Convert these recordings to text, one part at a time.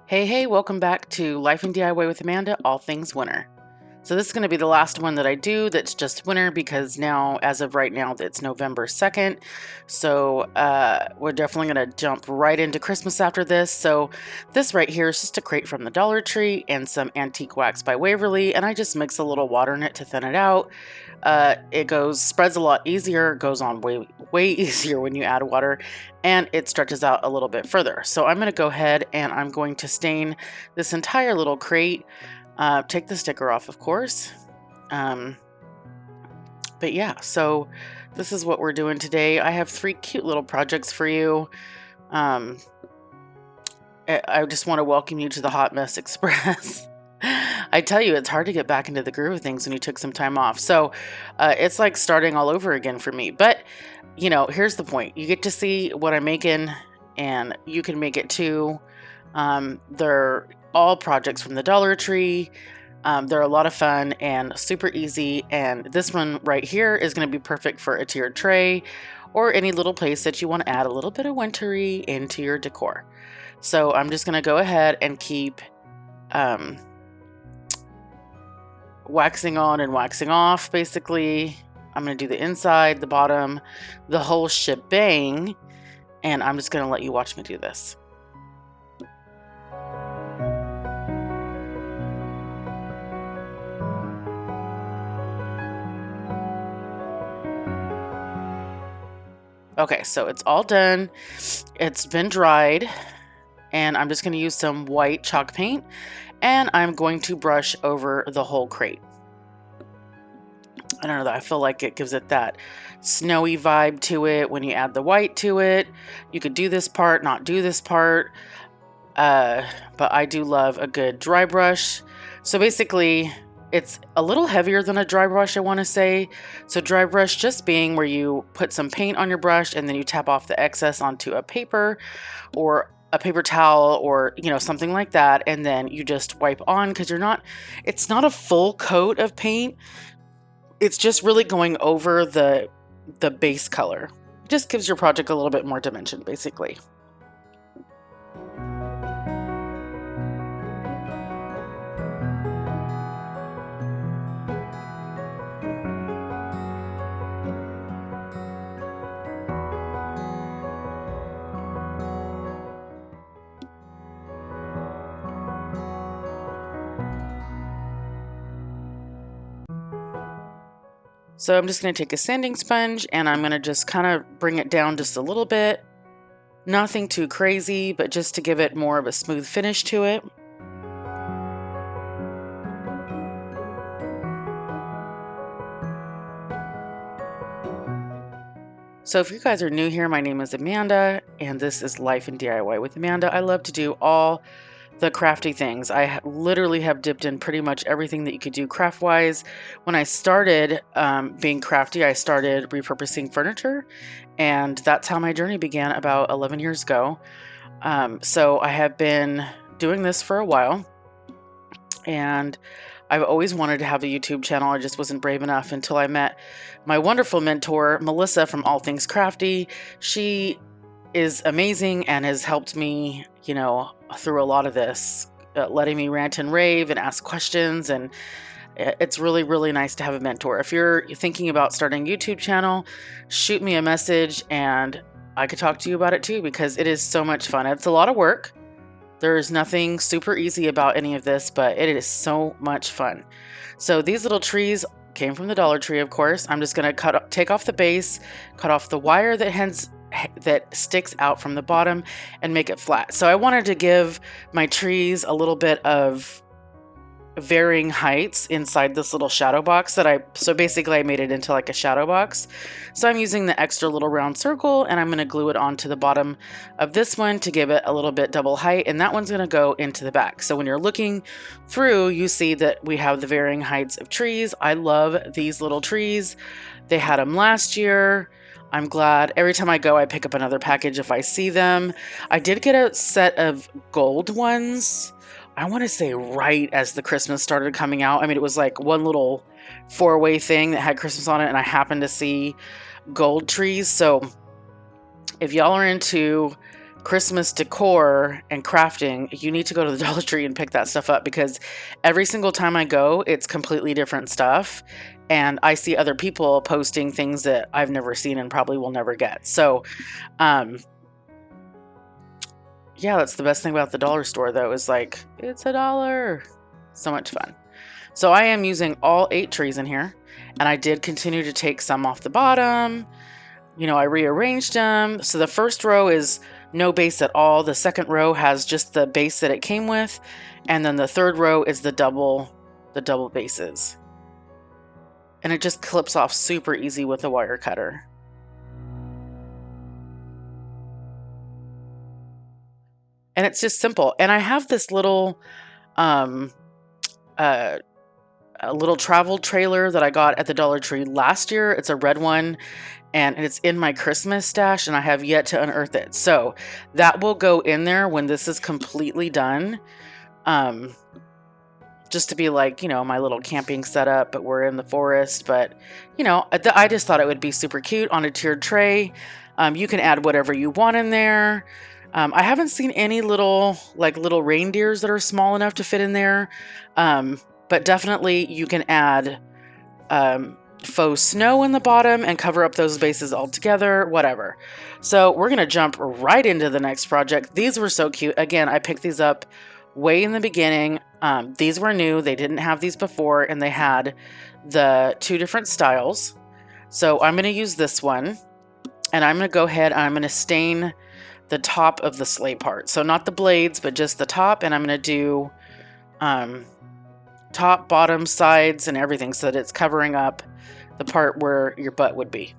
Hey, welcome back to Life in DIY with Amanda, all things winter. So this is going to be the last one that I do that's just winter because now, as of right now, it's November 2nd. So we're definitely going to jump right into Christmas after this. So this right here is just a crate from the Dollar Tree and some antique wax by Waverly, and I just mix a little water in it to thin it out. It spreads a lot easier, goes on way easier when you add water, and it stretches out a little bit further. So I'm going to go ahead and I'm going to stain this entire little crate. Take the sticker off, of course. But yeah, so this is what we're doing today. I have 3 cute little projects for you. I just want to welcome you to the Hot Mess Express. I tell you, it's hard to get back into the groove of things when you took some time off. So it's like starting all over again for me. But, you know, here's the point. You get to see what I'm making, and you can make it too. They're all projects from the Dollar Tree. They're a lot of fun and super easy. And this one right here is going to be perfect for a tiered tray or any little place that you want to add a little bit of wintry into your decor. So I'm just going to go ahead and keep waxing on and waxing off. Basically, I'm going to do the inside, the bottom, the whole shebang. And I'm just going to let you watch me do this. Okay, so it's all done. It's been dried, and I'm just going to use some white chalk paint, and I'm going to brush over the whole crate. I don't know, I feel like it gives it that snowy vibe to it when you add the white to it. You could do this part, not do this part, but I do love a good dry brush. So basically, it's a little heavier than a dry brush, I want to say. So dry brush just being where you put some paint on your brush and then you tap off the excess onto a paper or a paper towel or, you know, something like that. And then you just wipe on because it's not a full coat of paint. It's just really going over the base color. It just gives your project a little bit more dimension, basically. So I'm just going to take a sanding sponge and I'm going to just kind of bring it down just a little bit. Nothing too crazy, but just to give it more of a smooth finish to it. So if you guys are new here, my name is Amanda, and this is Life in DIY with Amanda. I love to do all the crafty things. I literally have dipped in pretty much everything that you could do craft-wise. When I started being crafty, I started repurposing furniture, and that's how my journey began about 11 years ago. So I have been doing this for a while, and I've always wanted to have a YouTube channel. I just wasn't brave enough until I met my wonderful mentor, Melissa from All Things Crafty. She is amazing and has helped me, you know, through a lot of this, letting me rant and rave and ask questions. And it's really, really nice to have a mentor. If you're thinking about starting a YouTube channel, shoot me a message and I could talk to you about it too, because it is so much fun. It's a lot of work. There's nothing super easy about any of this, but it is so much fun. So these little trees came from the Dollar Tree, of course. I'm just going to take off the base, cut off the wire that sticks out from the bottom and make it flat. So I wanted to give my trees a little bit of varying heights inside this little shadow box so basically I made it into like a shadow box. So I'm using the extra little round circle and I'm going to glue it onto the bottom of this one to give it a little bit double height, and that one's going to go into the back. So when you're looking through, you see that we have the varying heights of trees. I love these little trees. They had them last year. I'm glad every time I go, I pick up another package if I see them. I did get a set of gold ones. I want to say right as the Christmas started coming out. I mean, it was like one little 4-way thing that had Christmas on it, and I happened to see gold trees. So if y'all are into Christmas decor and crafting, you need to go to the Dollar Tree and pick that stuff up, because every single time I go, it's completely different stuff. And I see other people posting things that I've never seen and probably will never get. So, yeah, that's the best thing about the dollar store, though, is like, it's $1. So much fun. So I am using all 8 trees in here, and I did continue to take some off the bottom. You know, I rearranged them. So the first row is no base at all. The second row has just the base that it came with. And then the third row is the double bases. And it just clips off super easy with a wire cutter. And it's just simple. And I have this little, a little travel trailer that I got at the Dollar Tree last year. It's a red one, and it's in my Christmas stash, and I have yet to unearth it. So that will go in there when this is completely done. Just to be like, you know, my little camping setup, but we're in the forest. But, you know, I just thought it would be super cute on a tiered tray. You can add whatever you want in there. I haven't seen any little reindeers that are small enough to fit in there. But definitely you can add faux snow in the bottom and cover up those bases altogether, whatever. So we're going to jump right into the next project. These were so cute. Again, I picked these up way in the beginning. These were new. They didn't have these before, and they had the 2 different styles. So I'm going to use this one, and I'm going to go ahead and I'm going to stain the top of the sleigh part. So not the blades, but just the top. And I'm going to do top, bottom, sides, and everything so that it's covering up the part where your butt would be.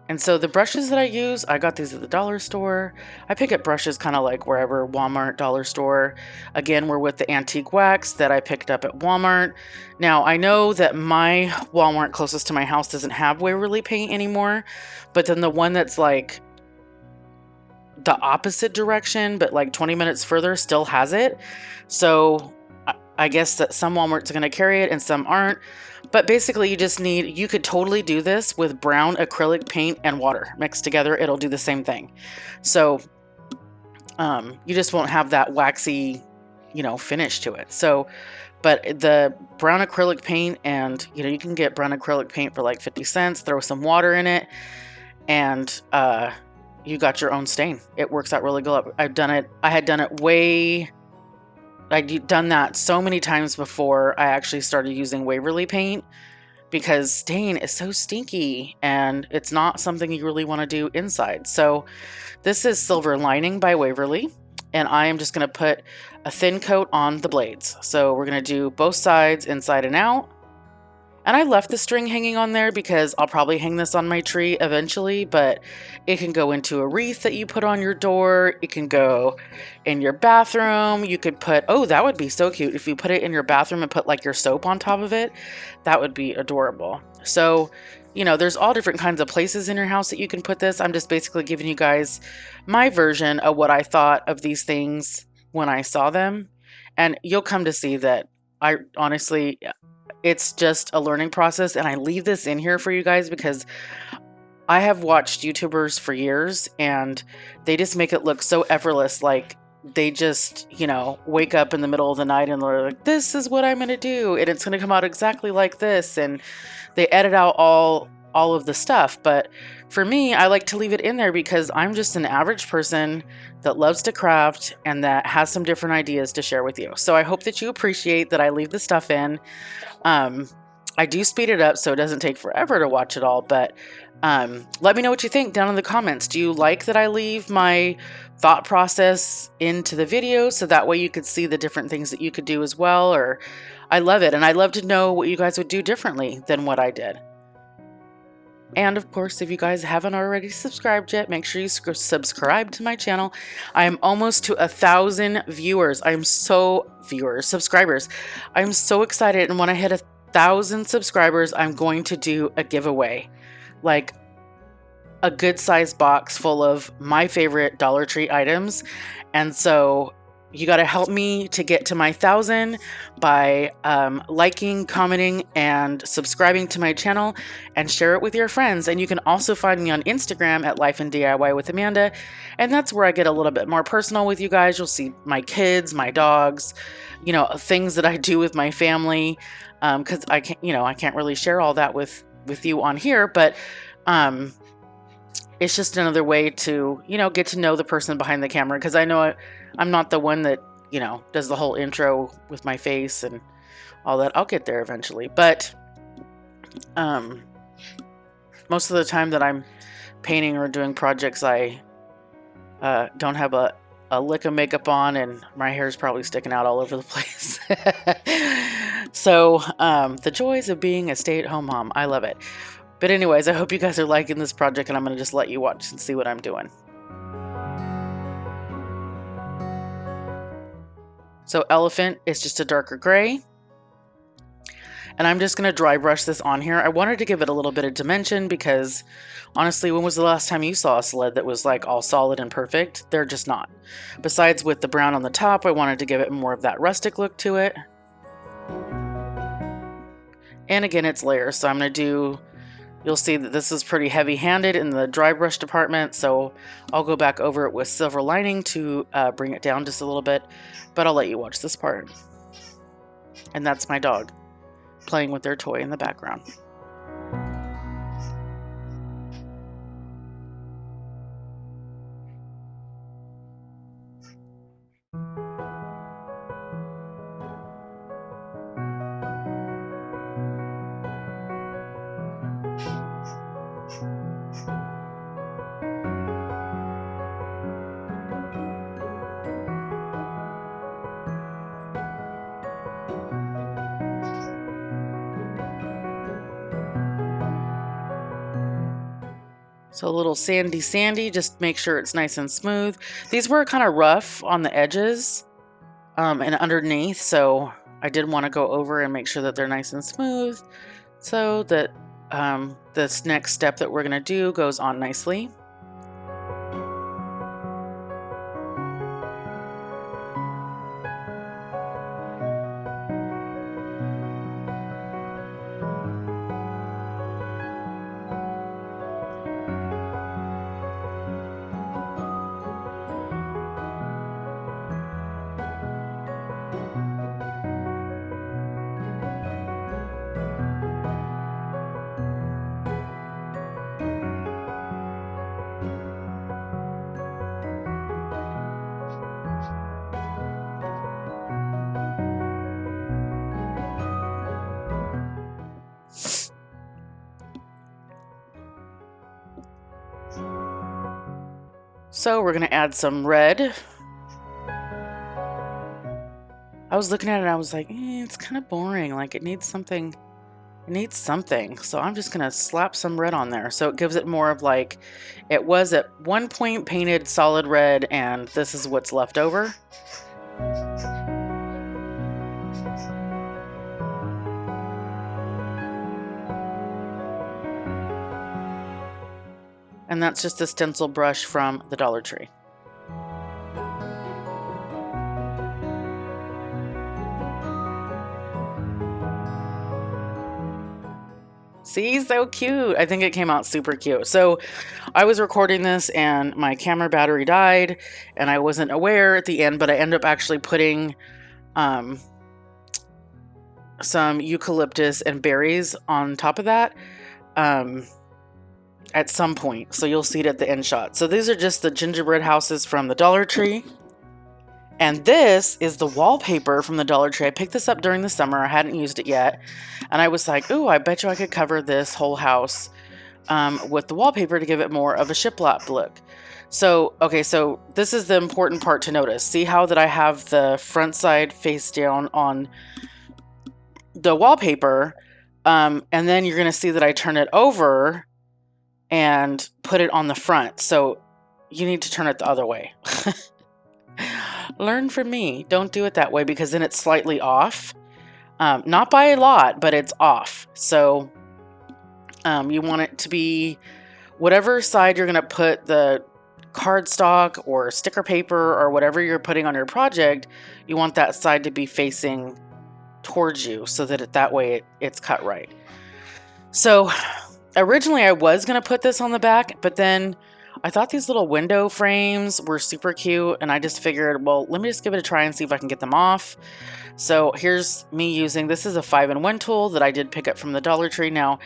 And so the brushes that I use, I got these at the dollar store. I pick up brushes kind of like wherever, Walmart, dollar store. Again, we're with the antique wax that I picked up at Walmart. Now, I know that my Walmart closest to my house doesn't have Waverly paint anymore, but then the one that's like the opposite direction, but like 20 minutes further, still has it. So I guess that some Walmarts are going to carry it and some aren't. But basically you could totally do this with brown acrylic paint and water mixed together. It'll do the same thing. So you just won't have that waxy, you know, finish to it. So, but the brown acrylic paint, and you know, you can get brown acrylic paint for like 50 cents, throw some water in it, and you got your own stain. It works out really good. I'd done that so many times before I actually started using Waverly paint, because stain is so stinky and it's not something you really want to do inside. So this is Silver Lining by Waverly, and I am just going to put a thin coat on the blades. So we're going to do both sides, inside and out. And I left the string hanging on there because I'll probably hang this on my tree eventually, but it can go into a wreath that you put on your door. It can go in your bathroom. You could put, oh, that would be so cute. If you put it in your bathroom and put like your soap on top of it, that would be adorable. So, you know, there's all different kinds of places in your house that you can put this. I'm just basically giving you guys my version of what I thought of these things when I saw them. And you'll come to see that I honestly, it's just a learning process, and I leave this in here for you guys because I have watched YouTubers for years and they just make it look so effortless. Like they just, you know, wake up in the middle of the night and they're like, this is what I'm going to do, and it's going to come out exactly like this. And they edit out all of the stuff. But for me, I like to leave it in there because I'm just an average person that loves to craft and that has some different ideas to share with you. So I hope that you appreciate that I leave the stuff in. I do speed it up so it doesn't take forever to watch it all, but let me know what you think down in the comments. Do you like that I leave my thought process into the video so that way you could see the different things that you could do as well? Or I love it, and I'd love to know what you guys would do differently than what I did. And of course, if you guys haven't already subscribed yet, make sure you subscribe to my channel. I am almost to 1,000 viewers. Subscribers. I'm so excited. And when I hit 1,000 subscribers, I'm going to do a giveaway, like a good sized box full of my favorite Dollar Tree items. And so, you got to help me to get to my 1,000 by liking, commenting, and subscribing to my channel, and share it with your friends. And you can also find me on Instagram at Life in DIY with Amanda, and that's where I get a little bit more personal with you guys. You'll see my kids, my dogs, you know, things that I do with my family, because I can't, you know, I can't really share all that with you on here, but it's just another way to, you know, get to know the person behind the camera, because I know I'm not the one that, you know, does the whole intro with my face and all that. I'll get there eventually, but most of the time that I'm painting or doing projects, I don't have a lick of makeup on, and my hair is probably sticking out all over the place. So the joys of being a stay-at-home mom, I love it. But anyways, I hope you guys are liking this project, and I'm going to just let you watch and see what I'm doing. So elephant is just a darker gray. And I'm just going to dry brush this on here. I wanted to give it a little bit of dimension because, honestly, when was the last time you saw a sled that was like all solid and perfect? They're just not. Besides, with the brown on the top, I wanted to give it more of that rustic look to it. And again, it's layers. So I'm going to do, you'll see that this is pretty heavy-handed in the dry brush department. So I'll go back over it with silver lining to bring it down just a little bit. But I'll let you watch this part. And that's my dog playing with their toy in the background. So a little sandy, just make sure it's nice and smooth. These were kind of rough on the edges and underneath, so I did want to go over and make sure that they're nice and smooth so that this next step that we're going to do goes on nicely. So we're going to add some red. I was looking at it and I was like, it's kind of boring. Like it needs something. It needs something. So I'm just going to slap some red on there. So it gives it more of like, it was at one point painted solid red, and this is what's left over. And that's just a stencil brush from the Dollar Tree. See, so cute. I think it came out super cute. So I was recording this and my camera battery died, and I wasn't aware at the end, but I ended up actually putting some eucalyptus and berries on top of that at some point. So you'll see it at the end shot. So these are just the gingerbread houses from the Dollar Tree. And this is the wallpaper from the Dollar Tree. I picked this up during the summer. I hadn't used it yet. And I was like, ooh, I bet you I could cover this whole house with the wallpaper to give it more of a shiplap look. So, okay, so this is the important part to notice. See how that I have the front side face down on the wallpaper. And then you're going to see that I turn it over and put it on the front. So you need to turn it the other way. Learn from me. Don't do it that way, because then it's slightly off. Not by a lot, but it's off. So you want it to be whatever side you're going to put the cardstock or sticker paper or whatever you're putting on your project, you want that side to be facing towards you so that that way it's cut right. So originally I was going to put this on the back, but then I thought these little window frames were super cute, and I just figured, well, let me just give it a try and see if I can get them off. So here's me using, this is a 5-in-1 tool that I did pick up from the Dollar Tree. Now,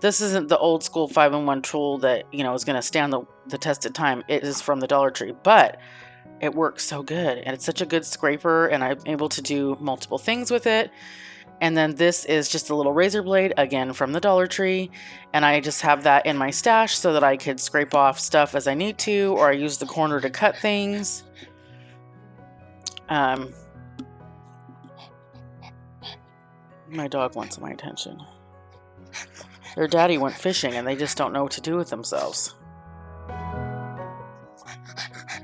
this isn't the old school 5-in-1 tool that, you know, is going to stand the test of time. It is from the Dollar Tree, but it works so good, and it's such a good scraper, and I'm able to do multiple things with it. And then this is just a little razor blade, again from the Dollar Tree, and I just have that in my stash so that I could scrape off stuff as I need to, or I use the corner to cut things. My dog wants my attention. Their daddy went fishing and they just don't know what to do with themselves.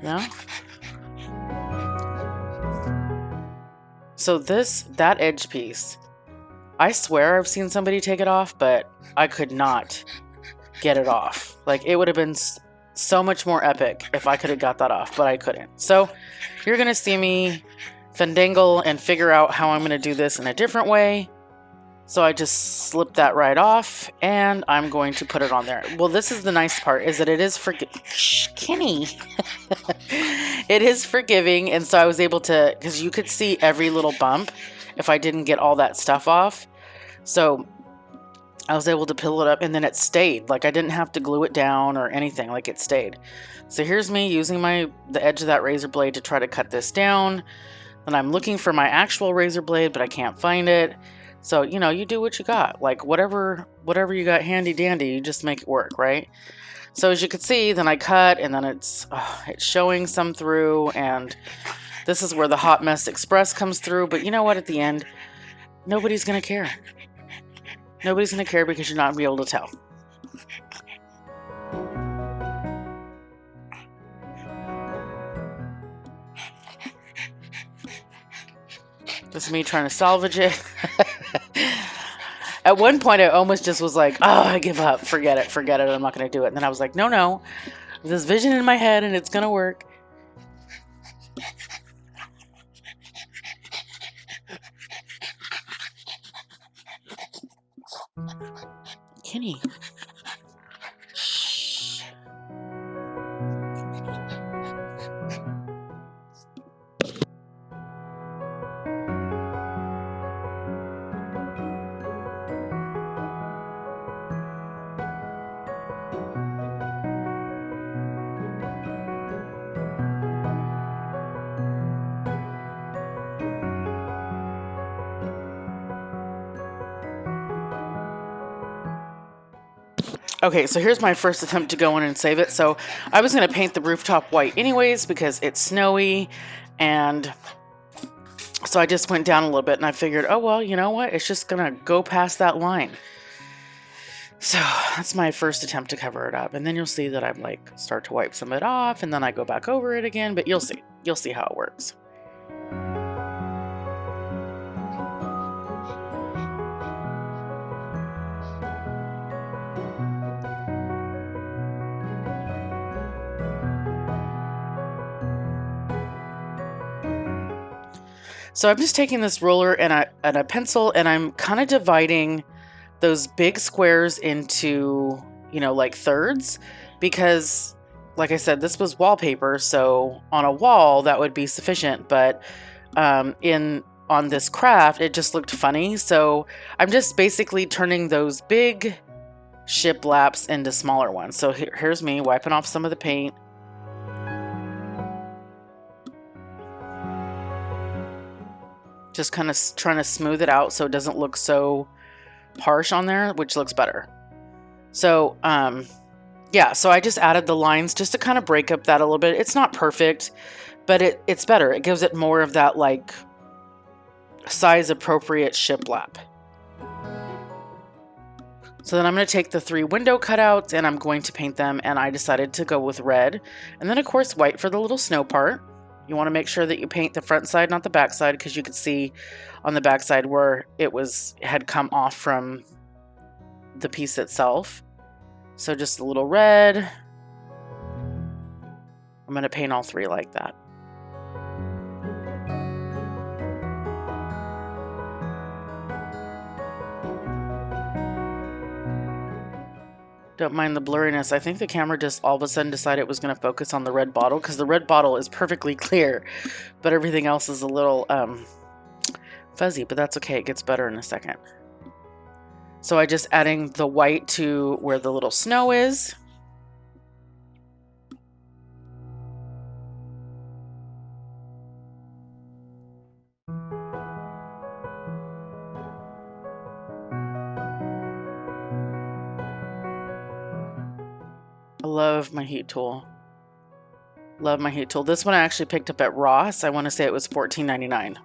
Yeah? So that edge piece, I swear I've seen somebody take it off, but I could not get it off. Like, it would have been so much more epic if I could have got that off, but I couldn't. So you're going to see me fandangle and figure out how I'm going to do this in a different way. So I just slip that right off, and I'm going to put it on there. Well, this is the nice part, is that it is Kenny. It is forgiving, and so I was able to, because you could see every little bump if I didn't get all that stuff off. So I was able to peel it up, and then it stayed. Like, I didn't have to glue it down or anything. Like, it stayed. So here's me using the edge of that razor blade to try to cut this down. Then I'm looking for my actual razor blade, but I can't find it. So, you know, you do what you got. Like, whatever you got handy dandy, you just make it work, right? So as you can see, then I cut, and then it's showing some through, and this is where the Hot Mess Express comes through. But you know what? At the end, nobody's going to care. Nobody's going to care because you're not going to be able to tell. Just me trying to salvage it. At one point, I almost just was like, oh, I give up. Forget it. I'm not going to do it. And then I was like, no. There's this vision in my head, and it's going to work. Kenny. Shh. Okay, so here's my first attempt to go in and save it. So I was going to paint the rooftop white anyways because it's snowy, and so I just went down a little bit, and I figured, oh, well, you know what? It's just going to go past that line. So that's my first attempt to cover it up, and then you'll see that I'm like start to wipe some of it off, and then I go back over it again, but you'll see how it works. So I'm just taking this roller and a pencil, and I'm kind of dividing those big squares into, you know, like thirds, because like I said, this was wallpaper, so on a wall that would be sufficient, but on this craft it just looked funny. So I'm just basically turning those big shiplaps into smaller ones. So here's me wiping off some of the paint. Just kind of trying to smooth it out so it doesn't look so harsh on there, which looks better. So, yeah, so I just added the lines just to kind of break up that a little bit. It's not perfect, but it's better. It gives it more of that, like, size appropriate shiplap. So then I'm going to take the 3 window cutouts and I'm going to paint them, and I decided to go with red. And then, of course, white for the little snow part. You want to make sure that you paint the front side, not the back side, because you could see on the back side where it had come off from the piece itself. So just a little red. I'm going to paint all 3 like that. Don't mind the blurriness. I think the camera just all of a sudden decided it was going to focus on the red bottle, because the red bottle is perfectly clear, but everything else is a little fuzzy, but that's okay. It gets better in a second. So I just adding the white to where the little snow is. I love my heat tool. Love my heat tool. This one I actually picked up at Ross. I want to say it was $14.99.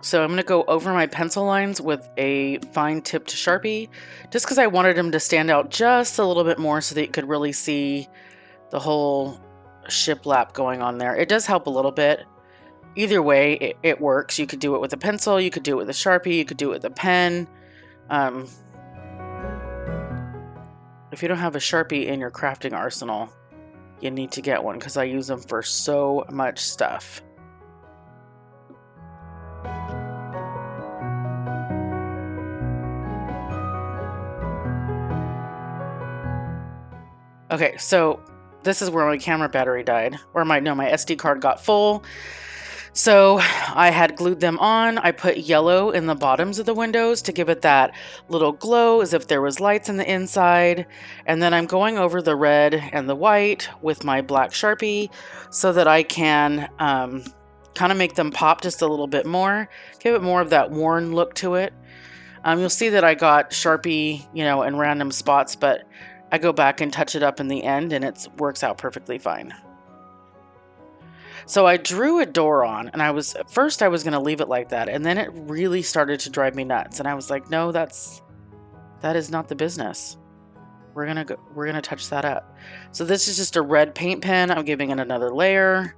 So I'm going to go over my pencil lines with a fine tipped Sharpie, just because I wanted them to stand out just a little bit more so that you could really see the whole shiplap going on there. It does help a little bit. Either way, it works. You could do it with a pencil, you could do it with a Sharpie, you could do it with a pen. If you don't have a Sharpie in your crafting arsenal, you need to get one, because I use them for so much stuff. Okay, so this is where my camera battery died, or my SD card got full. So I had glued them on. I put yellow in the bottoms of the windows to give it that little glow as if there was lights in the inside. And then I'm going over the red and the white with my black Sharpie so that I can kind of make them pop just a little bit more, give it more of that worn look to it. You'll see that I got Sharpie, in random spots, but I go back and touch it up in the end, and it works out perfectly fine. So I drew a door on, and at first I was going to leave it like that, and then it really started to drive me nuts, and I was like, no, that is not the business. We're gonna touch that up. So this is just a red paint pen. I'm giving it another layer.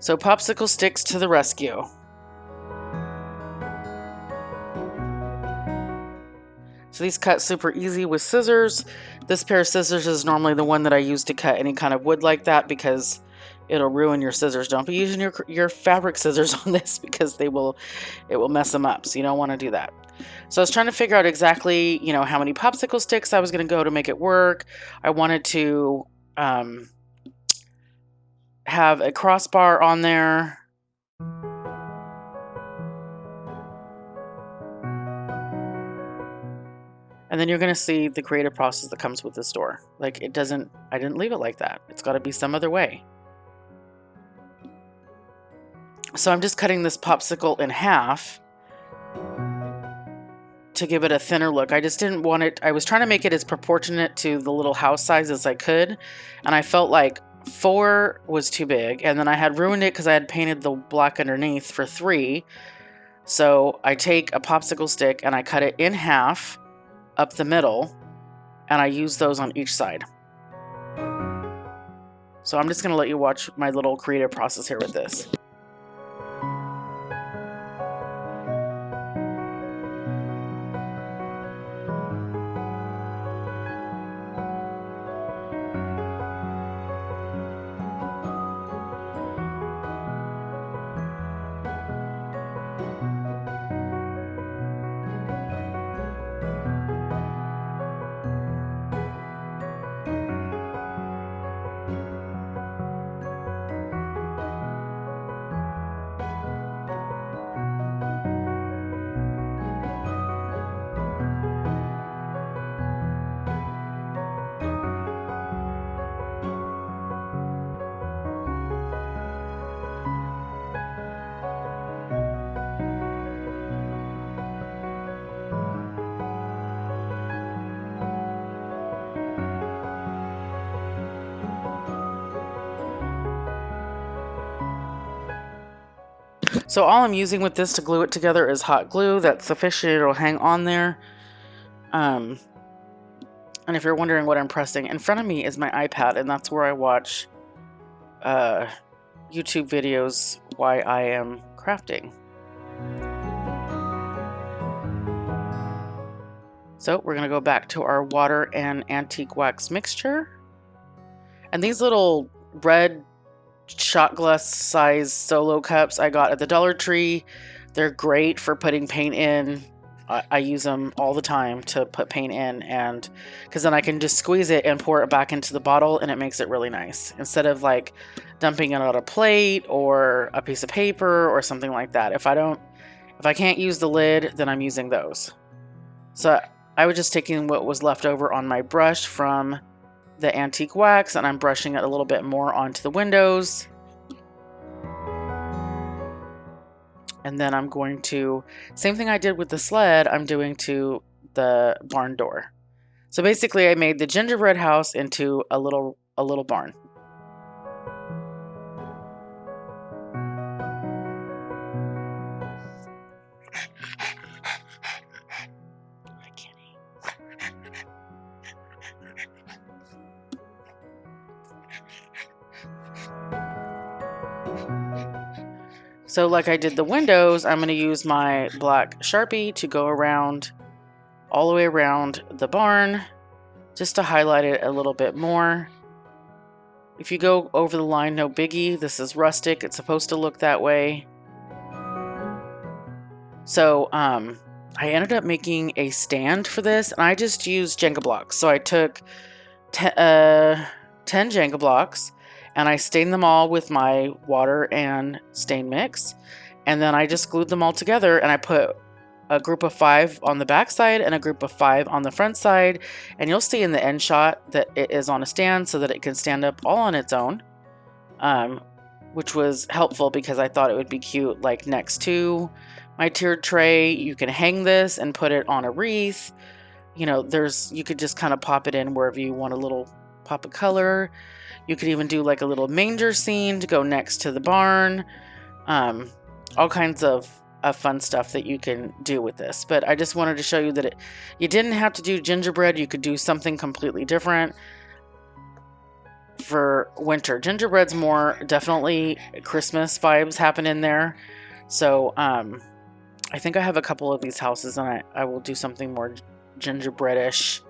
So popsicle sticks to the rescue. So these cut super easy with scissors. This pair of scissors is normally the one that I use to cut any kind of wood like that, because it'll ruin your scissors. Don't be using your fabric scissors on this, because it will mess them up. So you don't want to do that. So I was trying to figure out exactly, how many popsicle sticks I was going to go to make it work. I wanted to have a crossbar on there. And then you're going to see the creative process that comes with this door. Like, I didn't leave it like that. It's got to be some other way. So I'm just cutting this popsicle in half to give it a thinner look. I just didn't want it, I was trying to make it as proportionate to the little house size as I could. And I felt like 4 was too big, and then I had ruined it because I had painted the black underneath for 3. So I take a popsicle stick and I cut it in half up the middle, and I use those on each side. So I'm just going to let you watch my little creative process here with this. So all I'm using with this to glue it together is hot glue. That's sufficient. It'll hang on there. And if you're wondering what I'm pressing, in front of me is my iPad, and that's where I watch YouTube videos while I am crafting. So we're going to go back to our water and antique wax mixture. And these little red shot glass size solo cups I got at the Dollar Tree. They're great for putting paint in. I use them all the time to put paint in, and because then I can just squeeze it and pour it back into the bottle, and it makes it really nice instead of like dumping it on a plate or a piece of paper or something like that. If I can't use the lid, then I'm using those. So I was just taking what was left over on my brush from the antique wax, and I'm brushing it a little bit more onto the windows. And then I'm going to, same thing I did with the sled, I'm doing to the barn door. So basically I made the gingerbread house into a little barn. So like I did the windows, I'm going to use my black Sharpie to go around, all the way around the barn, just to highlight it a little bit more. If you go over the line, no biggie. This is rustic. It's supposed to look that way. So I ended up making a stand for this, and I just used Jenga blocks. So I took 10 Jenga blocks, and I stained them all with my water and stain mix. And then I just glued them all together, and I put a group of 5 on the back side and a group of 5 on the front side. And you'll see in the end shot that it is on a stand so that it can stand up all on its own, which was helpful because I thought it would be cute, like next to my tiered tray. You can hang this and put it on a wreath. You know, you could just kind of pop it in wherever you want a little pop of color. You could even do like a little manger scene to go next to the barn. All kinds of fun stuff that you can do with this. But I just wanted to show you that you didn't have to do gingerbread. You could do something completely different for winter. Gingerbread's more definitely Christmas vibes happen in there. So I think I have a couple of these houses, and I will do something more gingerbreadish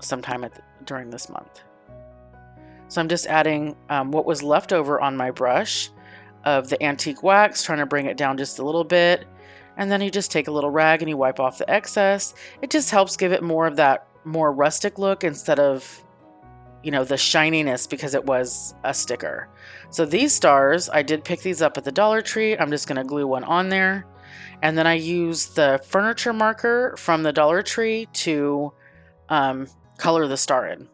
sometime during this month. So I'm just adding what was left over on my brush of the antique wax, trying to bring it down just a little bit. And then you just take a little rag and you wipe off the excess. It just helps give it more of that more rustic look instead of, you know, the shininess because it was a sticker. So these stars, I did pick these up at the Dollar Tree. I'm just going to glue one on there. And then I use the furniture marker from the Dollar Tree to color the star in.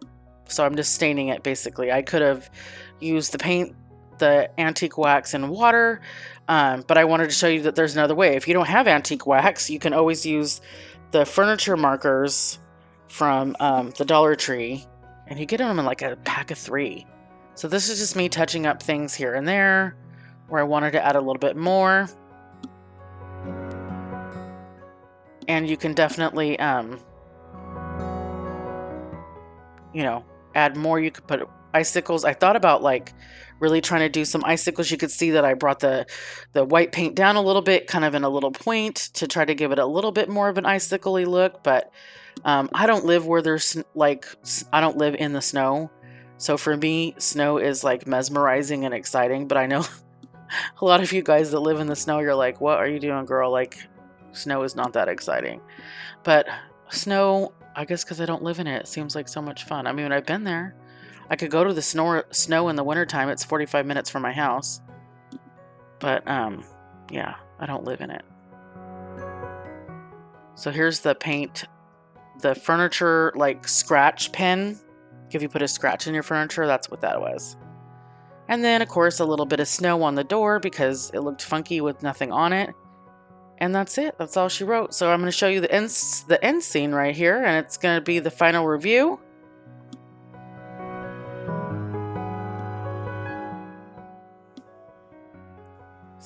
So I'm just staining it basically. I could have used the paint, the antique wax in water, but I wanted to show you that there's another way. If you don't have antique wax, you can always use the furniture markers from the Dollar Tree, and you get them in like a pack of 3. So this is just me touching up things here and there where I wanted to add a little bit more. And you can definitely, you know, add more. You could put icicles. I thought about like really trying to do some icicles. You could see that I brought the white paint down a little bit, kind of in a little point to try to give it a little bit more of an icicle-y look. But I don't live where there's I don't live in the snow. So for me, snow is like mesmerizing and exciting. But I know a lot of you guys that live in the snow, you're like, what are you doing, girl? Like, snow is not that exciting. But snow, I guess because I don't live in it, it seems like so much fun. I mean, I've been there. I could go to the snow in the wintertime. It's 45 minutes from my house. But, yeah, I don't live in it. So here's the paint, the furniture, like, scratch pen. If you put a scratch in your furniture, that's what that was. And then, of course, a little bit of snow on the door because it looked funky with nothing on it. And that's it. That's all she wrote. So I'm going to show you the end scene right here, and it's going to be the final review.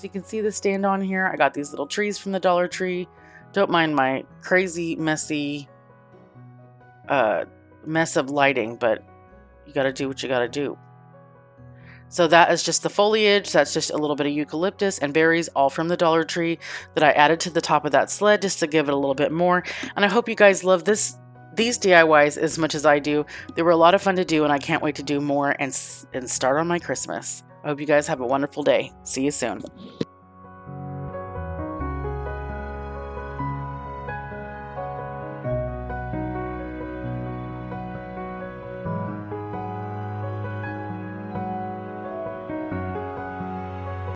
So you can see the stand on here. I got these little trees from the Dollar Tree. Don't mind my crazy, messy mess of lighting, but you got to do what you got to do. So that is just the foliage. That's just a little bit of eucalyptus and berries, all from the Dollar Tree, that I added to the top of that sled just to give it a little bit more. And I hope you guys love these DIYs as much as I do. They were a lot of fun to do, and I can't wait to do more and start on my Christmas. I hope you guys have a wonderful day. See you soon.